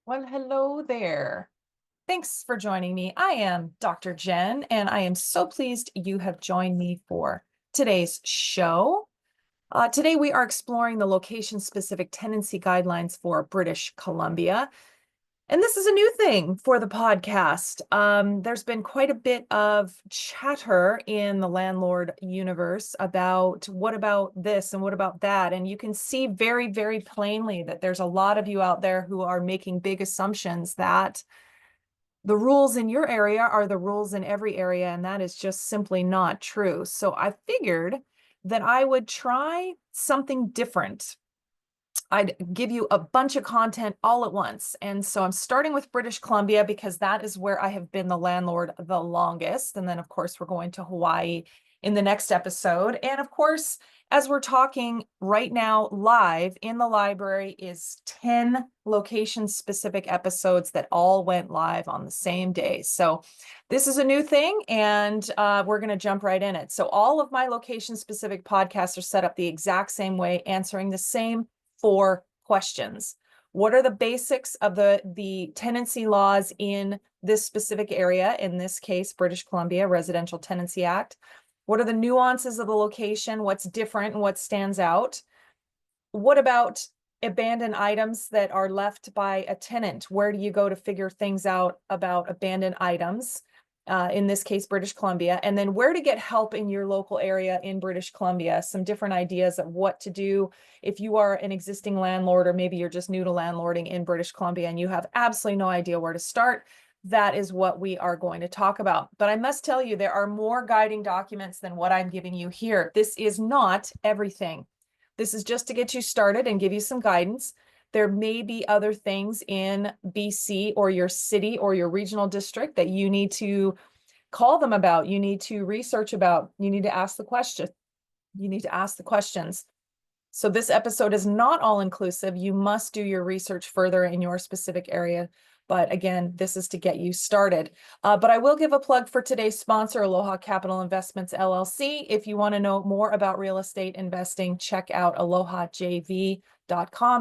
Well, hello there. Thanks for joining me. I am Dr. Jen, and I am so pleased you have joined me for today's show. Today, we are exploring the location-specific tenancy guidelines for British Columbia. And this is a new thing for the podcast. There's been quite a bit of chatter in the landlord universe about what about this and what about that. And you can see very, very plainly that there's a lot of you out there who are making big assumptions that the rules in your area are the rules in every area, and that is just simply not true. So I figured that I would try something different. I'd give you a bunch of content all at once. And so I'm starting with British Columbia because that is where I have been the landlord the longest. And then, of course, we're going to Hawaii in the next episode. And of course, as we're talking right now live in the library is 10 location-specific episodes that all went live on the same day. So this is a new thing, and we're going to jump right in it. So all of my location-specific podcasts are set up the exact same way, answering the same 4 questions. What are the basics of the tenancy laws in this specific area? In this case, British Columbia Residential Tenancy Act. What are the nuances of the location? What's different and what stands out? What about abandoned items that are left by a tenant? Where do you go to figure things out about abandoned items? In this case, British Columbia, and then where to get help in your local area in British Columbia, some different ideas of what to do if you are an existing landlord, or maybe you're just new to landlording in British Columbia and you have absolutely no idea where to start. That is what we are going to talk about. But I must tell you, there are more guiding documents than what I'm giving you here. This is not everything. This is just to get you started and give you some guidance. There may be other things in BC or your city or your regional district that you need to call them about. You need to research about. You need to ask the question. You need to ask the questions. So this episode is not all inclusive. You must do your research further in your specific area. But again, this is to get you started. But I will give a plug for today's sponsor, Aloha Capital Investments, LLC. If you want to know more about real estate investing, check out alohajv.com.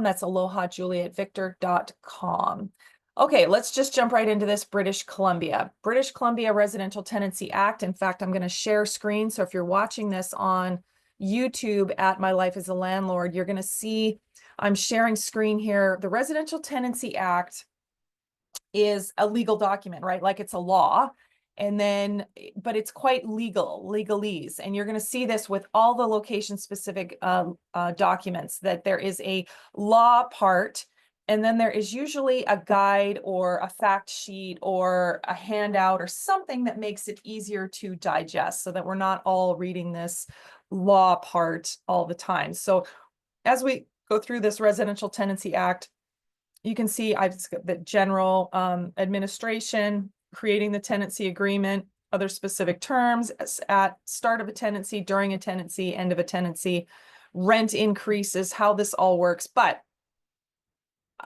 That's alohajulietVictor.com. Okay, let's just jump right into this. British Columbia. British Columbia Residential Tenancy Act. In fact, I'm going to share screen. So if you're watching this on YouTube at My Life as a Landlord, you're going to see I'm sharing screen here. The Residential Tenancy Act is a legal document, right? Like it's a law. And then, but it's quite legalese. And you're going to see this with all the location specific documents, that there is a law part, and then there is usually a guide or a fact sheet or a handout or something that makes it easier to digest, so that we're not all reading this law part all the time. So as we go through this Residential Tenancy Act, you can see I've the general administration, creating the tenancy agreement, other specific terms at start of a tenancy, during a tenancy, end of a tenancy, rent increases, how this all works. But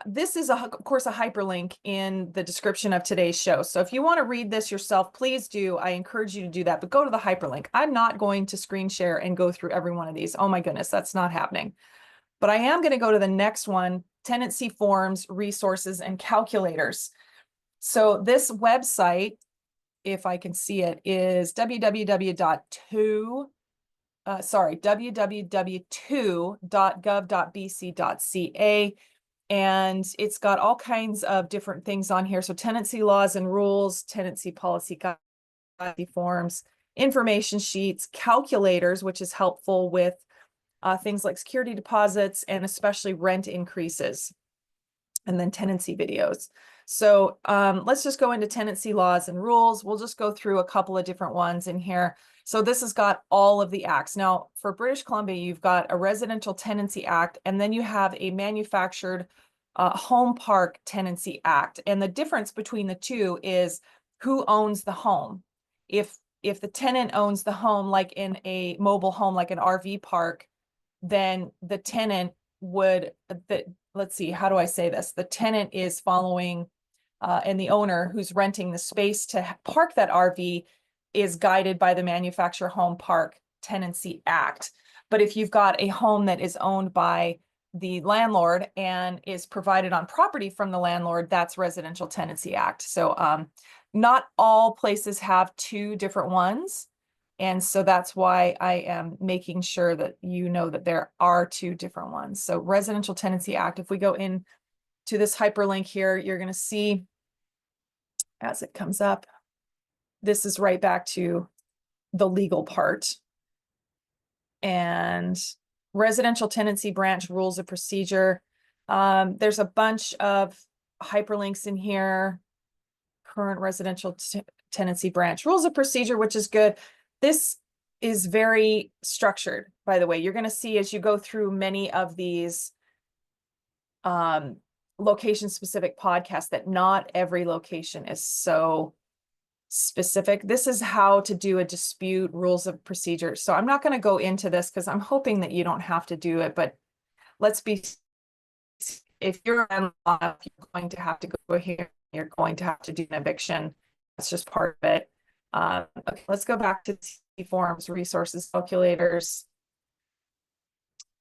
this is, of course, a hyperlink in the description of today's show. So if you want to read this yourself, please do. I encourage you to do that, but go to the hyperlink. I'm not going to screen share and go through every one of these. Oh my goodness, that's not happening. But I am going to go to the next one, tenancy forms, resources, and calculators. So this website, if I can see it, is www.gov.bc.ca. And it's got all kinds of different things on here. So tenancy laws and rules, tenancy policy forms, information sheets, calculators, which is helpful with things like security deposits and especially rent increases, and then tenancy videos. So let's just go into tenancy laws and rules. We'll just go through a couple of different ones in here. So this has got all of the acts. Now for British Columbia, you've got a Residential Tenancy Act, and then you have a Manufactured Home Park Tenancy Act. And the difference between the two is who owns the home. If the tenant owns the home, like in a mobile home, like an RV park, then the tenant would, let's see, how do I say this? The tenant is following, and the owner who's renting the space to park that RV is guided by the Manufactured Home Park Tenancy Act. But if you've got a home that is owned by the landlord and is provided on property from the landlord, that's Residential Tenancy Act. So not all places have two different ones. And so that's why I am making sure that you know that there are two different ones. So Residential Tenancy Act, if we go in to this hyperlink here, you're going to see as it comes up, this is right back to the legal part. And Residential Tenancy Branch Rules of Procedure. There's a bunch of hyperlinks in here. Current Residential Tenancy Branch Rules of Procedure, which is good. This is very structured, by the way. You're going to see as you go through many of these location-specific podcasts that not every location is so specific. This is how to do a dispute rules of procedure. So I'm not going to go into this because I'm hoping that you don't have to do it, but let's be, if you're going to have to go here, you're going to have to do an eviction. That's just part of it. Okay, let's go back to forms, resources, calculators.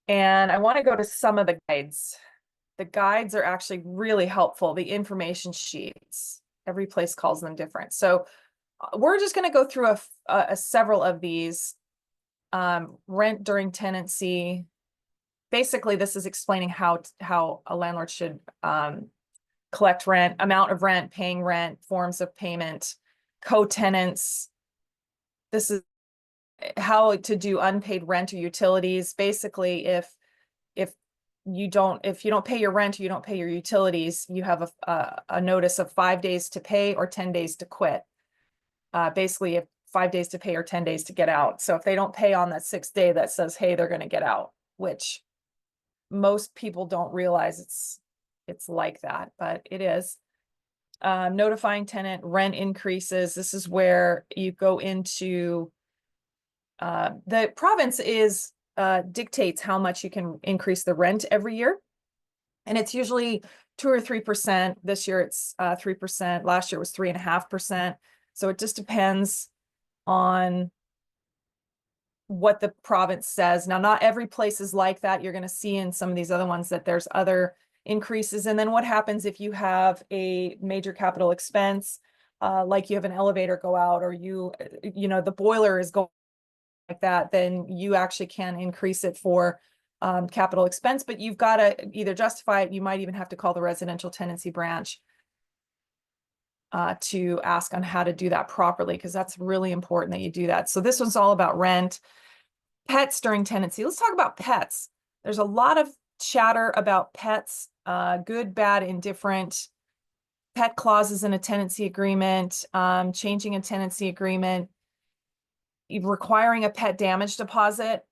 And I want to go to some of the guides. The guides are actually really helpful. The information sheets, every place calls them different. So we're just going to go through several of these. Rent during tenancy. Basically, this is explaining how a landlord should collect rent, amount of rent, paying rent, forms of payment, co-tenants. This is how to do unpaid rent or utilities. Basically, if you don't pay your rent or you don't pay your utilities, you have a notice of 5 days to pay or 10 days to quit. Basically, if 5 days to pay or 10 days to get out. So if they don't pay on that 6th day, that says, hey, they're going to get out, which most people don't realize it's like that, but it is. Notifying tenant rent increases. This is where you go into the province dictates how much you can increase the rent every year. And it's usually 2 or 3%. This year it's 3%. Last year it was 3.5%. So it just depends on what the province says. Now, not every place is like that. You're going to see in some of these other ones that there's other increases. And then what happens if you have a major capital expense, like you have an elevator go out, or the boiler is going like that, then you actually can increase it for capital expense, but you've got to either justify it. You might even have to call the residential tenancy branch to ask on how to do that properly, because that's really important that you do that. So this one's all about rent. Pets during tenancy. Let's talk about pets. There's a lot of chatter about pets, good, bad, indifferent. Pet clauses in a tenancy agreement, changing a tenancy agreement, requiring a pet damage deposit.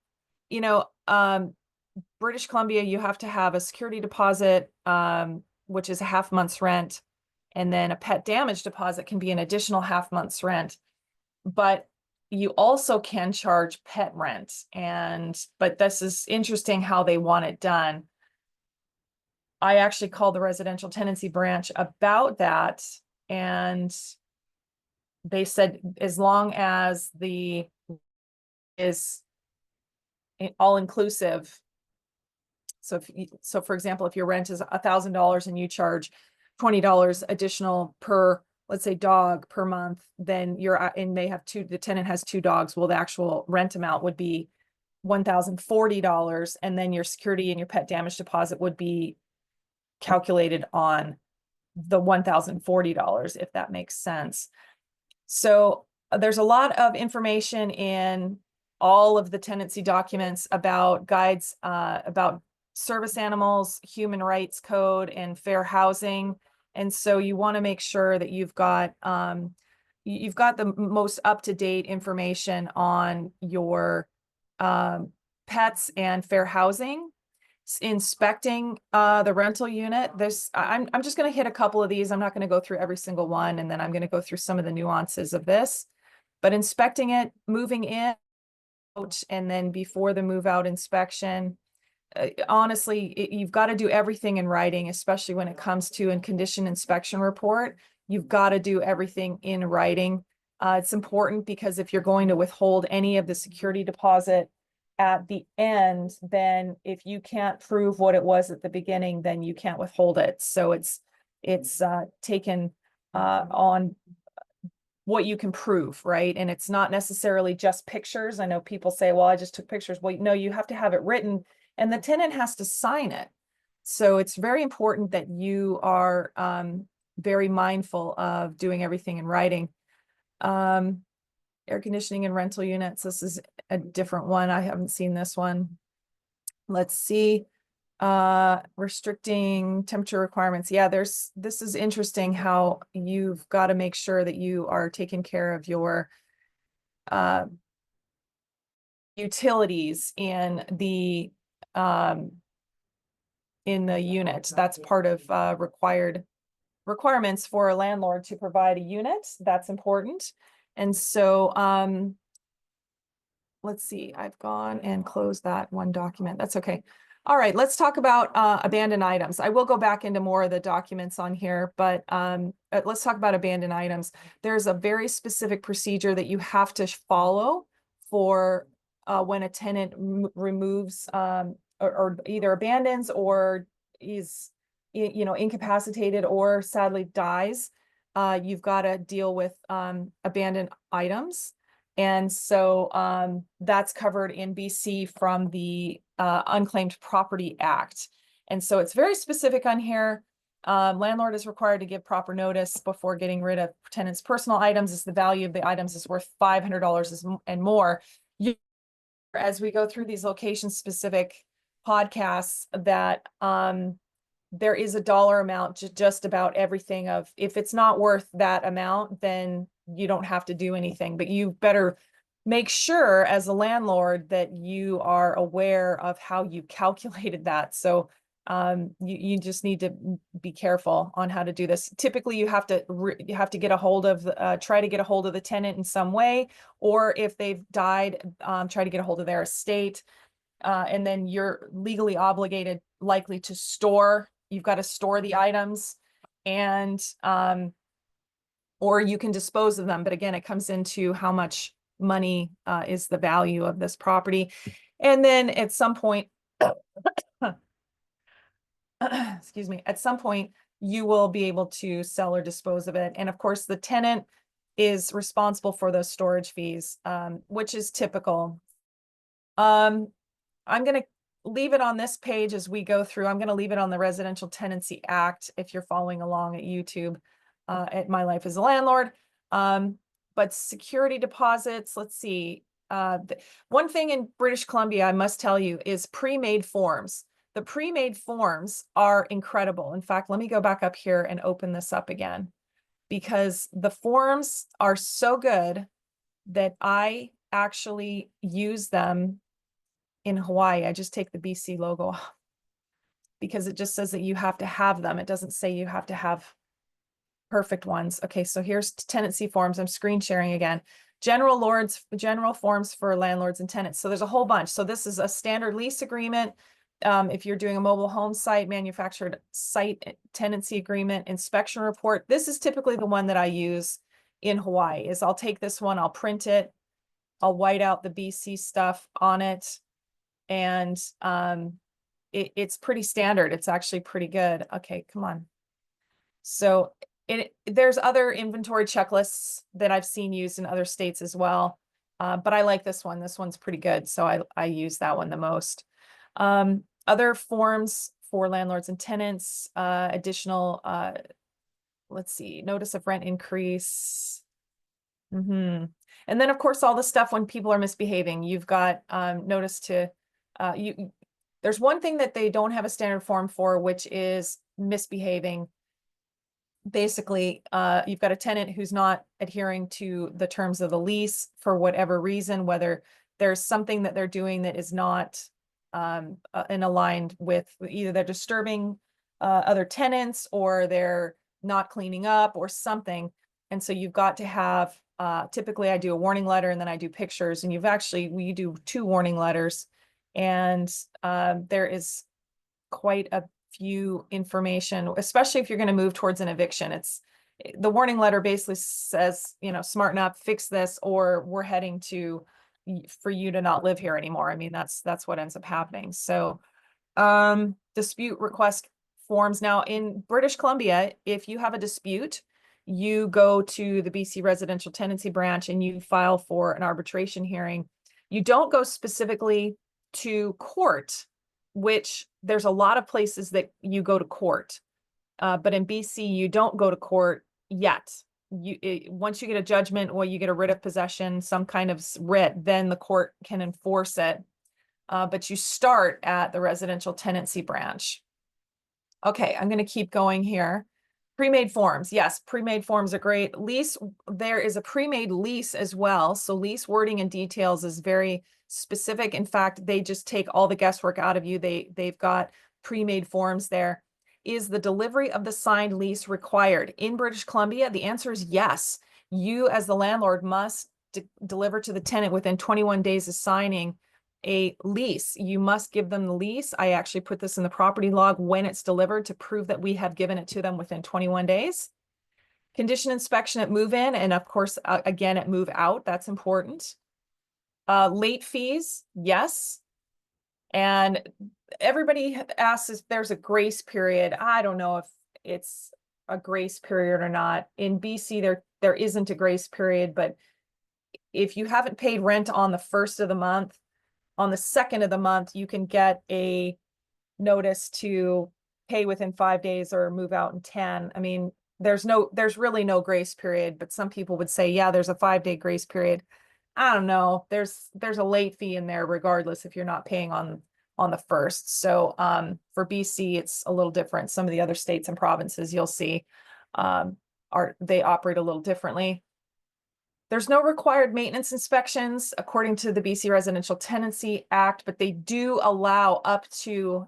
British Columbia, you have to have a security deposit, which is a half month's rent. And then a pet damage deposit can be an additional half month's rent. But you also can charge pet rent. But this is interesting how they want it done. I actually called the residential tenancy branch about that. And they said, as long as the is all inclusive. So for example, if your rent is $1,000 and you charge $20 additional per, let's say, dog per month, then the tenant has 2 dogs. Well, the actual rent amount would be $1,040, and then your security and your pet damage deposit would be calculated on the $1,040, if that makes sense. So there's a lot of information in all of the tenancy documents about guides, about service animals, human rights code, and fair housing. And so you want to make sure that you've got the most up-to-date information on your pets and fair housing. Inspecting the rental unit. I'm just going to hit a couple of these. I'm not going to go through every single one, and then I'm going to go through some of the nuances of this. But inspecting it, moving in, out, and then before the move out inspection. Honestly, you've got to do everything in writing, especially when it comes to a condition inspection report. You've got to do everything in writing. It's important because if you're going to withhold any of the security deposit, at the end, then if you can't prove what it was at the beginning, then you can't withhold it. So it's taken on what you can prove, right? And it's not necessarily just pictures. I know people say, well, I just took pictures. Well, no, you have to have it written and the tenant has to sign it. So it's very important that you are very mindful of doing everything in writing. Air conditioning and rental units. This is a different one. I haven't seen this one. Let's see. Restricting temperature requirements. Yeah, this is interesting how you've got to make sure that you are taking care of your utilities in the unit. That's part of requirements for a landlord to provide a unit. That's important. And so let's see, I've gone and closed that one document. That's okay. All right, let's talk about abandoned items. I will go back into more of the documents on here, but let's talk about abandoned items. There's a very specific procedure that you have to follow for when a tenant removes or either abandons or is incapacitated or sadly dies. You've got to deal with abandoned items. And so that's covered in BC from the Unclaimed Property Act. And so it's very specific on here. Landlord is required to give proper notice before getting rid of tenants' personal items if the value of the items is worth $500 and more. As we go through these location-specific podcasts, that there is a dollar amount to just about everything. Of if it's not worth that amount, then you don't have to do anything, but you better make sure as a landlord that you are aware of how you calculated that. So you just need to be careful on how to do this. Typically, you have to get a hold of try to get a hold of the tenant in some way, or if they've died, try to get a hold of their estate. And then you're legally obligated likely to store. You've got to store the items, and or you can dispose of them. But again, it comes into how much money is the value of this property. And then at some point, excuse me, at some point, you will be able to sell or dispose of it. And of course, the tenant is responsible for those storage fees, which is typical. I'm going to leave it on this page as we go through. I'm going to leave it on the Residential Tenancy Act if you're following along at YouTube at My Life as a Landlord. But security deposits, let's see. One thing in British Columbia, I must tell you, is pre-made forms. The pre-made forms are incredible. In fact, let me go back up here and open this up again, because the forms are so good that I actually use them in Hawaii. I just take the BC logo off because it just says that you have to have them. It doesn't say you have to have perfect ones. Okay, so here's tenancy forms. I'm screen sharing again. General forms for landlords and tenants. So there's a whole bunch. So this is a standard lease agreement. If you're doing a mobile home site, manufactured site tenancy agreement, inspection report. This is typically the one that I use in Hawaii. Is I'll take this one, I'll print it, I'll white out the BC stuff on it, and it's pretty standard. It's actually pretty good. Okay, come on. So there's other inventory checklists that I've seen used in other states as well. But I like this one. This one's pretty good. So I use that one the most. Other forms for landlords and tenants, additional, let's see, notice of rent increase. And then of course, all the stuff when people are misbehaving, you've got notice to, there's one thing that they don't have a standard form for, which is misbehaving. Basically, you've got a tenant who's not adhering to the terms of the lease for whatever reason, whether there's something that they're doing that is not in aligned with, either they're disturbing other tenants or they're not cleaning up or something. And so you've got to have, typically I do a warning letter and then I do pictures, and we do 2 warning letters, and there is quite a few information, especially if you're going to move towards an eviction. The warning letter basically says, smarten up, fix this, or we're heading to, for you to not live here anymore. I mean, that's what ends up happening. So dispute request forms. Now in British Columbia, if you have a dispute, you go to the BC Residential Tenancy Branch and you file for an arbitration hearing. You don't go specifically to court, which there's a lot of places that you go to court. But in BC, you don't go to court yet. Once you get a judgment or you get a writ of possession, some kind of writ, then the court can enforce it. But you start at the residential tenancy branch. Okay, I'm going to keep going here. Pre-made forms. Yes, pre-made forms are great. Lease, there is a pre-made lease as well. So lease wording and details is very specific. In fact, they just take all the guesswork out of you. They've got pre-made forms there. Is the delivery of the signed lease required? In British Columbia, the answer is yes. You as the landlord must deliver to the tenant within 21 days of signing a lease. You must give them the lease. I actually put this in the property log when it's delivered to prove that we have given it to them within 21 days. Condition inspection at move in, and of course, again, at move out. That's important. Late fees, yes. And everybody asks if there's a grace period. I don't know if it's a grace period or not. In BC, there isn't a grace period, but if you haven't paid rent on the 1st of the month, on the 2nd of the month, you can get a notice to pay within 5 days or move out in 10. I mean, there's really no grace period, but some people would say, yeah, there's a 5-day grace period. I don't know. There's a late fee in there regardless if you're not paying on the 1st. So for BC, it's a little different. Some of the other states and provinces you'll see they operate a little differently. There's no required maintenance inspections according to the BC Residential Tenancy Act, but they do allow up to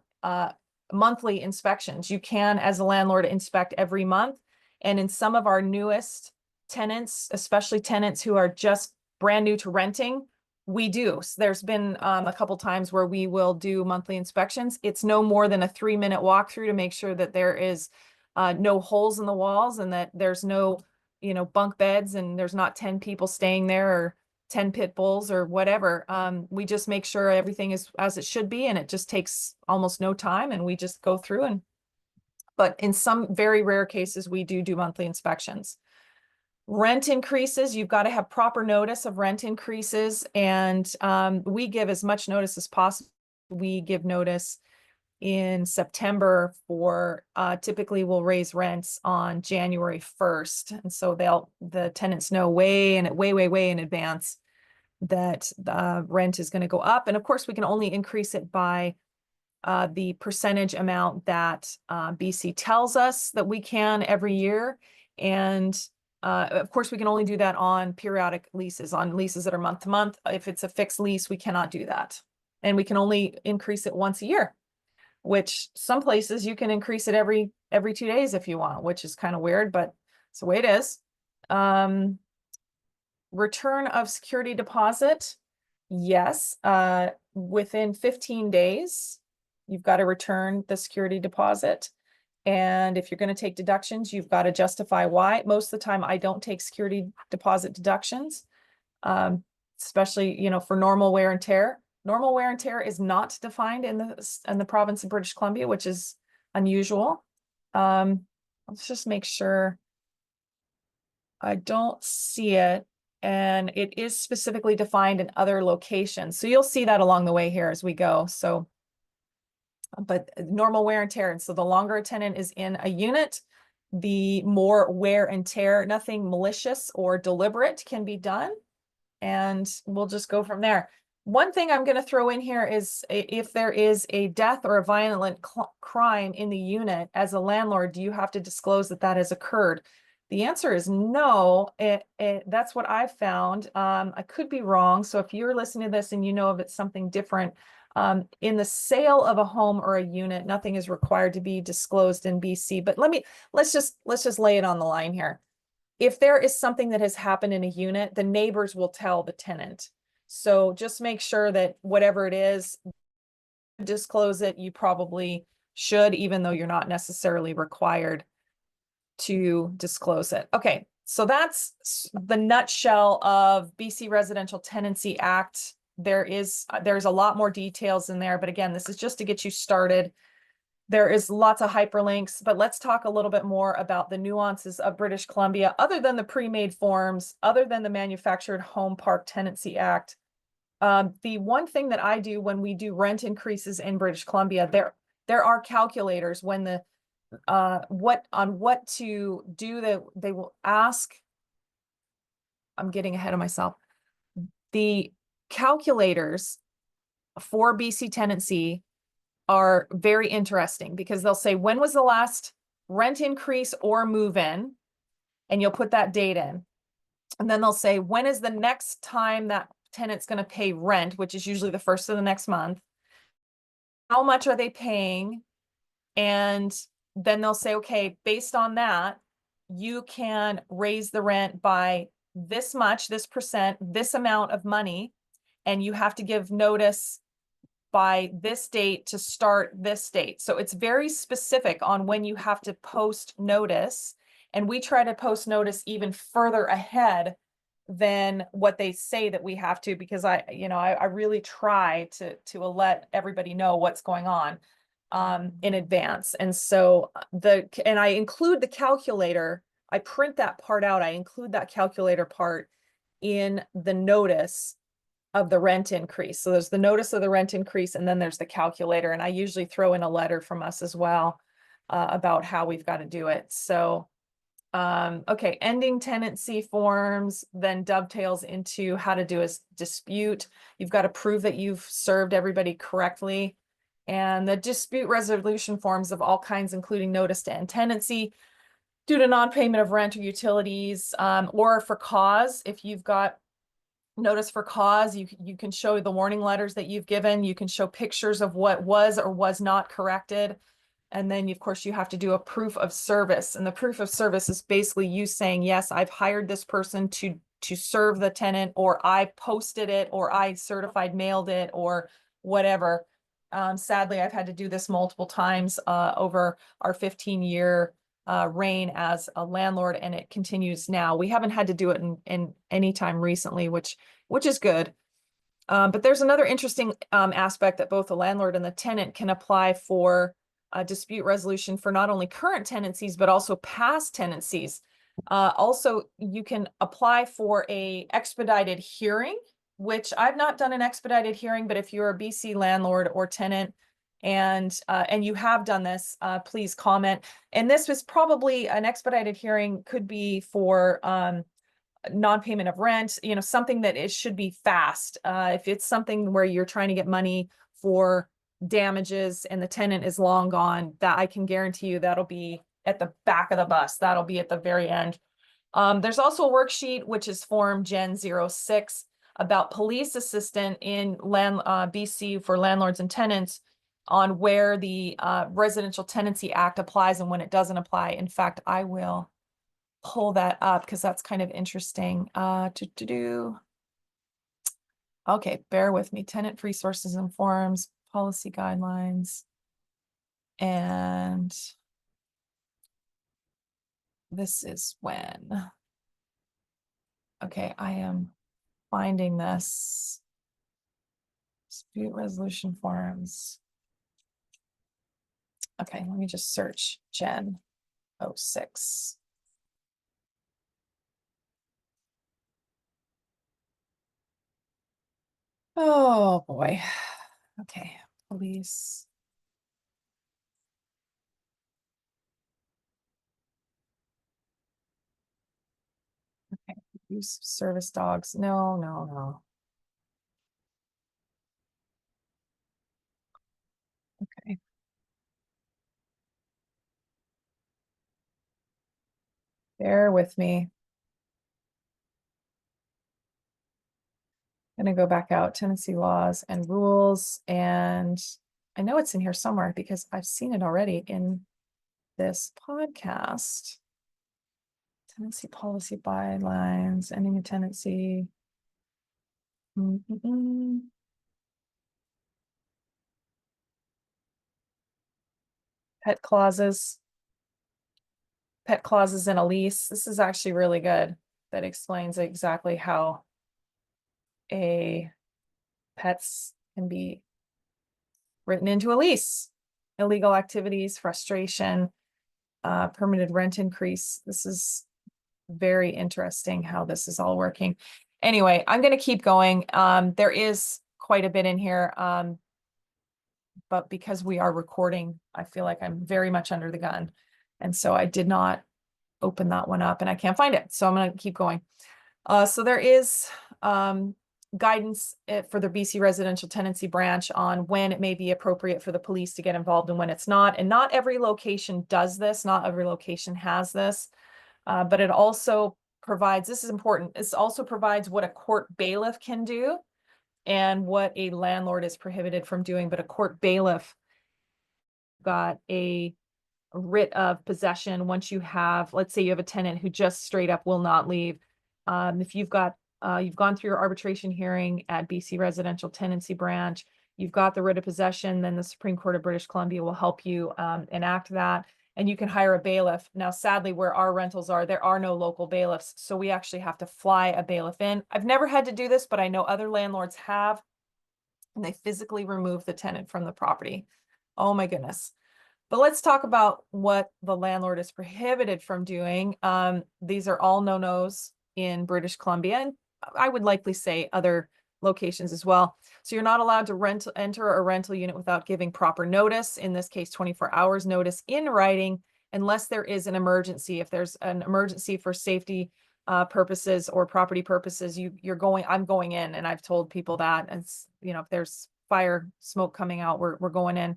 monthly inspections. You can, as a landlord, inspect every month. And in some of our newest tenants, especially tenants who are just brand new to renting, we do. So there's been a couple times where we will do monthly inspections. It's no more than a 3-minute walkthrough to make sure that there is no holes in the walls and that there's no bunk beds and there's not 10 people staying there or 10 pit bulls or whatever. We just make sure everything is as it should be, and it just takes almost no time, and we just go through but in some very rare cases, we do monthly inspections. Rent increases, you've got to have proper notice of rent increases, and we give as much notice as possible. We give notice in September for typically we'll raise rents on January 1st. And so the tenants know way in advance that the rent is going to go up. And of course, we can only increase it by the percentage amount that BC tells us that we can every year. And of course, we can only do that on periodic leases, on leases that are month to month. If it's a fixed lease, we cannot do that. And we can only increase it once a year, which some places you can increase it every 2 days if you want, which is kind of weird, but it's the way it is. Return of security deposit. Yes, within 15 days, you've got to return the security deposit. And if you're going to take deductions, you've got to justify why. Most of the time, I don't take security deposit deductions, especially, for normal wear and tear. Normal wear and tear is not defined in the province of British Columbia, which is unusual. Let's just make sure. I don't see it, and it is specifically defined in other locations. So you'll see that along the way here as we go. So, but normal wear and tear. And so the longer a tenant is in a unit, the more wear and tear, nothing malicious or deliberate can be done. And we'll just go from there. One thing I'm going to throw in here is if there is a death or a violent crime in the unit, as a landlord, do you have to disclose that that has occurred? The answer is no. That's what I've found. I could be wrong. So if you're listening to this and you know of it's something different, in the sale of a home or a unit, nothing is required to be disclosed in BC. But let's just lay it on the line here. If there is something that has happened in a unit, the neighbors will tell the tenant. So just make sure that whatever it is, disclose it. You probably should, even though you're not necessarily required to disclose it. Okay, So that's the nutshell of BC Residential Tenancy Act. There's a lot more details in there, but again, this is just to get you started. There is lots of hyperlinks, but let's talk a little bit more about the nuances of British Columbia, other than the pre-made forms, other than the Manufactured Home Park Tenancy Act. The one thing that I do when we do rent increases in British Columbia, there are calculators when the what to do. That they will ask. I'm getting ahead of myself. The calculators for BC tenancy are very interesting because they'll say, when was the last rent increase or move in? And you'll put that date in. And then they'll say, when is the next time that tenant's going to pay rent, which is usually the first of the next month? How much are they paying? And then they'll say, okay, based on that, you can raise the rent by this much, this percent, this amount of money, and you have to give notice by this date to start this date. So it's very specific on when you have to post notice. And we try to post notice even further ahead than what they say that we have to, because I really try to let everybody know what's going on in advance. And so and I include the calculator. I print that part out. I include that calculator part in the notice of the rent increase. So there's the notice of the rent increase, and then there's the calculator. And I usually throw in a letter from us as well about how we've got to do it. So, okay, ending tenancy forms then dovetails into how to do a dispute. You've got to prove that you've served everybody correctly. And the dispute resolution forms of all kinds, including notice to end tenancy due to non-payment of rent or utilities, or for cause. If you've got notice for cause, you can show the warning letters that you've given. You can show pictures of what was or was not corrected. And then, of course, you have to do a proof of service. And the proof of service is basically you saying, yes, I've hired this person to serve the tenant, or I posted it, or I certified mailed it, or whatever. Sadly, I've had to do this multiple times over our 15-year reign as a landlord, and it continues now. We haven't had to do it in any time recently, which is good. But there's another interesting aspect that both the landlord and the tenant can apply for a dispute resolution for not only current tenancies, but also past tenancies. Also, you can apply for a expedited hearing, which I've not done an expedited hearing, but if you're a BC landlord or tenant and you have done this, please comment. And this was probably an expedited hearing, could be for non-payment of rent, something that it should be fast. If it's something where you're trying to get money for damages and the tenant is long gone, that I can guarantee you that'll be at the back of the bus. That'll be at the very end. There's also a worksheet, which is Form Gen 06, about police assistant in BC for landlords and tenants, on where the Residential Tenancy Act applies and when it doesn't apply. In fact, I will pull that up because that's kind of interesting. Okay, bear with me. Tenant resources and forms, policy guidelines. And this is when. Okay, I am finding this. Dispute resolution forms. Okay, let me just search Gen 06. Oh boy. Okay, police. Okay, use service dogs. No, no, no. Okay. Bear with me. I'm gonna go back out, tenancy laws and rules, and I know it's in here somewhere because I've seen it already in this podcast. Tenancy policy guidelines, ending a tenancy. Pet clauses. pet clauses in a lease. This is actually really good. That explains exactly how pets can be written into a lease. Illegal activities, frustration, permitted rent increase. This is very interesting how this is all working. Anyway, I'm going to keep going. There is quite a bit in here, but because we are recording, I feel like I'm very much under the gun. And so I did not open that one up and I can't find it. So I'm going to keep going. So there is guidance for the BC residential tenancy branch on when it may be appropriate for the police to get involved and when it's not. And not every location does this. Not every location has this. But it also provides, this is important, this also provides what a court bailiff can do and what a landlord is prohibited from doing. But a court bailiff got a writ of possession once you have, let's say you have a tenant who just straight up will not leave. If you've got, you've gone through your arbitration hearing at BC Residential Tenancy Branch, you've got the writ of possession, then the Supreme Court of British Columbia will help you enact that. And you can hire a bailiff. Now, sadly, where our rentals are, there are no local bailiffs. So we actually have to fly a bailiff in. I've never had to do this, but I know other landlords have, and they physically remove the tenant from the property. Oh my goodness. But let's talk about what the landlord is prohibited from doing. These are all no-nos in British Columbia, and I would likely say other locations as well. So you're not allowed to enter a rental unit without giving proper notice, in this case, 24 hours notice in writing, unless there is an emergency. If there's an emergency for safety purposes or property purposes, I'm going in, and I've told people that. And if there's fire smoke coming out, we're going in.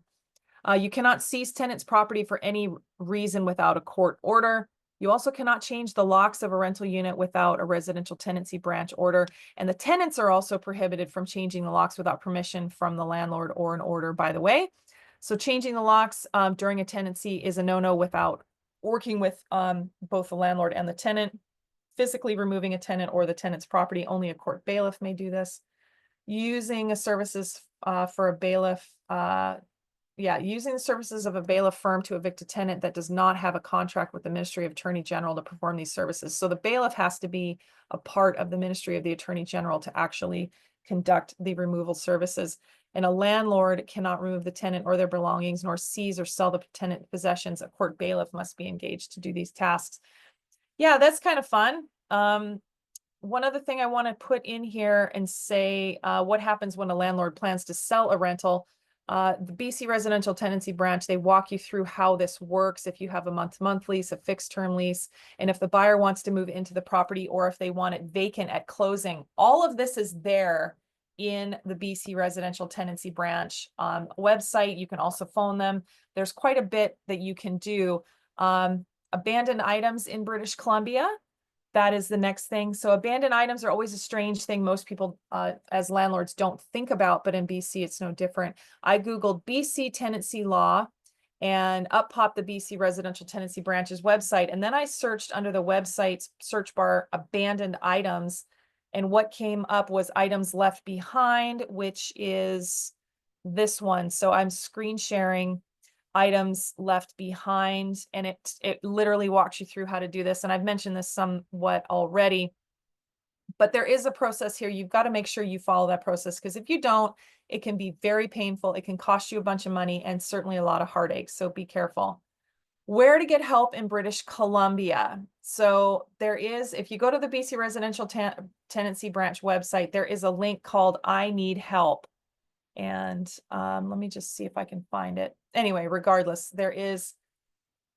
You cannot seize tenant's property for any reason without a court order. You also cannot change the locks of a rental unit without a residential tenancy branch order. And the tenants are also prohibited from changing the locks without permission from the landlord or an order, by the way. So changing the locks during a tenancy is a no-no without working with both the landlord and the tenant. Physically removing a tenant or the tenant's property, only a court bailiff may do this. Using a services for a bailiff, using the services of a bailiff firm to evict a tenant that does not have a contract with the Ministry of Attorney General to perform these services. So the bailiff has to be a part of the Ministry of the Attorney General to actually conduct the removal services. And a landlord cannot remove the tenant or their belongings, nor seize or sell the tenant possessions. A court bailiff must be engaged to do these tasks. Yeah, that's kind of fun. One other thing I want to put in here and say what happens when a landlord plans to sell a rental. The BC Residential Tenancy Branch, they walk you through how this works if you have a month-to-month lease, a fixed-term lease, and if the buyer wants to move into the property or if they want it vacant at closing. All of this is there in the BC Residential Tenancy Branch website. You can also phone them. There's quite a bit that you can do. Abandoned items in British Columbia. That is the next thing. So abandoned items are always a strange thing most people as landlords don't think about, but in BC, it's no different. I Googled BC tenancy law and up popped the BC Residential Tenancy Branch's website. And then I searched under the website's search bar, abandoned items. And what came up was items left behind, which is this one. So I'm screen sharing items left behind, and it literally walks you through how to do this. And I've mentioned this somewhat already, but there is a process here. You've got to make sure you follow that process, because if you don't, it can be very painful. It can cost you a bunch of money and certainly a lot of heartache. So be careful. Where to get help in British Columbia. So there is, if you go to the BC Residential Tenancy Branch website, there is a link called I Need Help. And let me just see if I can find it. Anyway, regardless, there is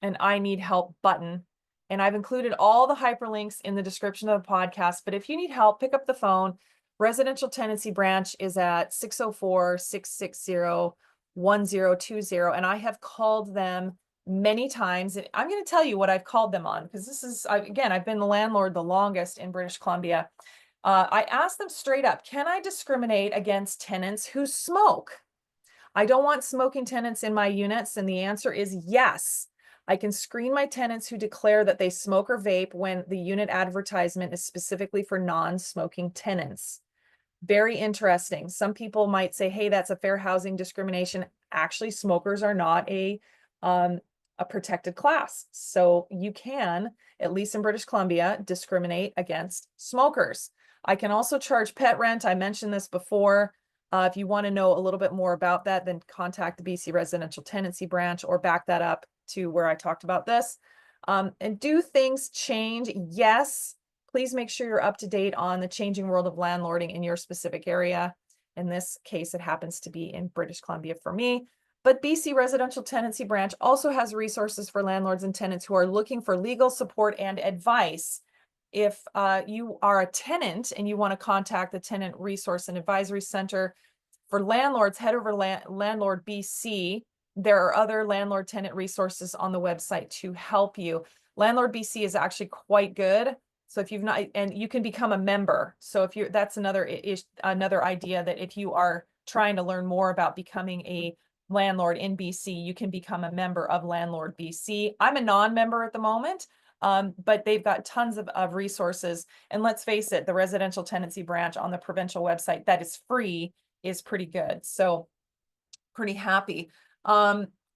an I Need Help button. And I've included all the hyperlinks in the description of the podcast. But if you need help, pick up the phone. Residential Tenancy Branch is at 604-660-1020. And I have called them many times. And I'm going to tell you what I've called them on, because this is, again, I've been the landlord the longest in British Columbia. I asked them straight up, can I discriminate against tenants who smoke? I don't want smoking tenants in my units. And the answer is yes. I can screen my tenants who declare that they smoke or vape when the unit advertisement is specifically for non-smoking tenants. Very interesting. Some people might say, hey, that's a fair housing discrimination. Actually, smokers are not a a protected class. So you can, at least in British Columbia, discriminate against smokers. I can also charge pet rent. I mentioned this before. If you want to know a little bit more about that, then contact the BC Residential Tenancy branch or back that up to where I talked about this. And do things change? Yes. Please make sure you're up to date on the changing world of landlording in your specific area. In this case, it happens to be in British Columbia for me. But BC Residential Tenancy Branch also has resources for landlords and tenants who are looking for legal support and advice. If you are a tenant and you want to contact the Tenant Resource and Advisory Center, for landlords, head over Landlord BC. There are other landlord tenant resources on the website to help you. Landlord BC is actually quite good. So if you've not, and you can become a member. So if you're, that's another idea, that if you are trying to learn more about becoming a landlord in BC, you can become a member of Landlord BC. I'm a non-member at the moment, but they've got tons of resources. And let's face it, the residential tenancy branch on the provincial website that is free is pretty good. So pretty happy.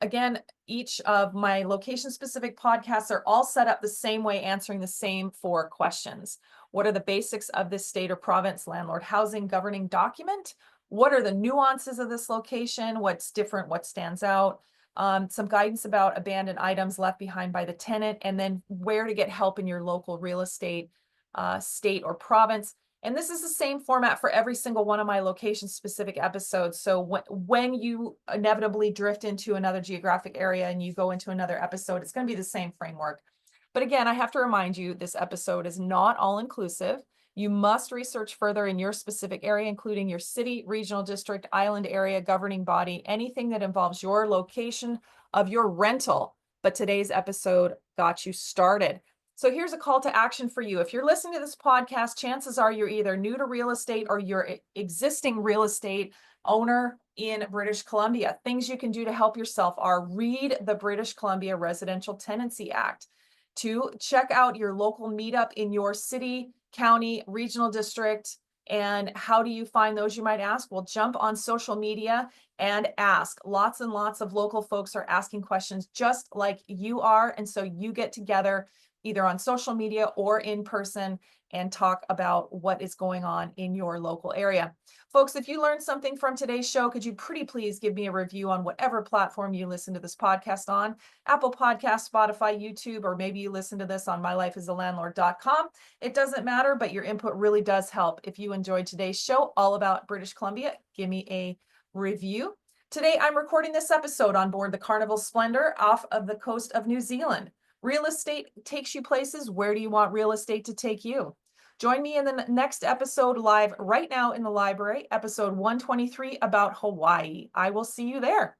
Again, each of my location-specific podcasts are all set up the same way, answering the same 4 questions. What are the basics of this state or province landlord housing governing document? What are the nuances of this location? What's different? What stands out? Some guidance about abandoned items left behind by the tenant, and then where to get help in your local real estate, state or province. And this is the same format for every single one of my location-specific episodes. So when you inevitably drift into another geographic area and you go into another episode, it's going to be the same framework. But again, I have to remind you, this episode is not all-inclusive. You must research further in your specific area, including your city, regional district, island area, governing body, anything that involves your location of your rental. But today's episode got you started. So here's a call to action for you. If you're listening to this podcast, chances are you're either new to real estate or you're existing real estate owner in British Columbia. Things you can do to help yourself are read the British Columbia Residential Tenancy Act. 2, check out your local meetup in your city, county, regional district. And how do you find those, you might ask? Well, jump on social media and ask. Lots and lots of local folks are asking questions just like you are. And so you get together either on social media or in person and talk about what is going on in your local area. Folks, if you learned something from today's show, could you pretty please give me a review on whatever platform you listen to this podcast on? Apple Podcasts, Spotify, YouTube, or maybe you listen to this on mylifeasalandlord.com. It doesn't matter, but your input really does help. If you enjoyed today's show all about British Columbia, give me a review. Today, I'm recording this episode on board the Carnival Splendor off of the coast of New Zealand. Real estate takes you places. Where do you want real estate to take you? Join me in the next episode live right now in the library, episode 123 about Hawaii. I will see you there.